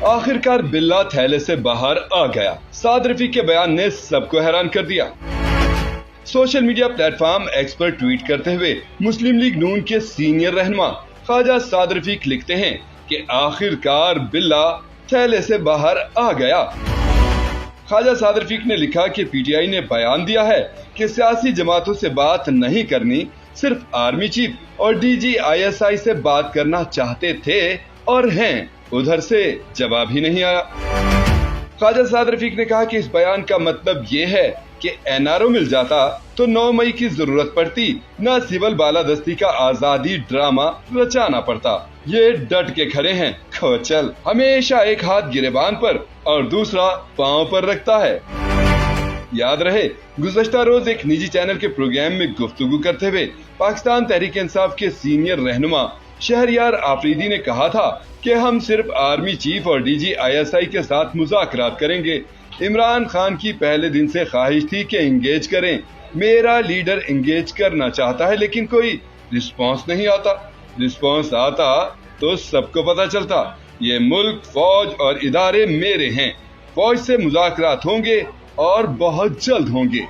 आखिरकार बिल्ला थैले से बाहर आ गया। साद रफीक के बयान ने सबको हैरान कर दिया। सोशल मीडिया प्लेटफॉर्म एक्स पर ट्वीट करते हुए मुस्लिम लीग नून के सीनियर रहनुमा ख्वाजा साद रफीक लिखते हैं कि आखिरकार बिल्ला थैले से बाहर आ गया। ख्वाजा साद रफीक ने लिखा कि पीटीआई ने बयान दिया है कि सियासी जमातों से बात नहीं करनी, सिर्फ आर्मी चीफ और डीजी आईएसआई से बात करना चाहते थे और हैं। उधर से जवाब ही नहीं आया। ख्वाजा साद रफीक ने कहा कि इस बयान का मतलब ये है कि एनआरओ मिल जाता तो 9 मई की जरूरत पड़ती, न सिविल बालादस्ती का आजादी ड्रामा रचाना पड़ता। ये डट के खड़े हैं। खोचल हमेशा एक हाथ गिरेबान पर और दूसरा पांव पर रखता है। याद रहे, गुज़श्ता रोज एक निजी चैनल के प्रोग्राम में गुफ्तगू करते हुए पाकिस्तान तहरीक इंसाफ के सीनियर रहनुमा शहरयार आफरीदी ने कहा था कि हम सिर्फ आर्मी चीफ और डीजी आईएसआई के साथ मुज़ाकरात करेंगे। इमरान खान की पहले दिन से ख्वाहिश थी कि इंगेज करें। मेरा लीडर इंगेज करना चाहता है लेकिन कोई रिस्पॉन्स नहीं आता। रिस्पॉन्स आता तो सबको पता चलता। ये मुल्क, फौज और इदारे मेरे हैं। फौज से मुज़ाकरात होंगे और बहुत जल्द होंगे।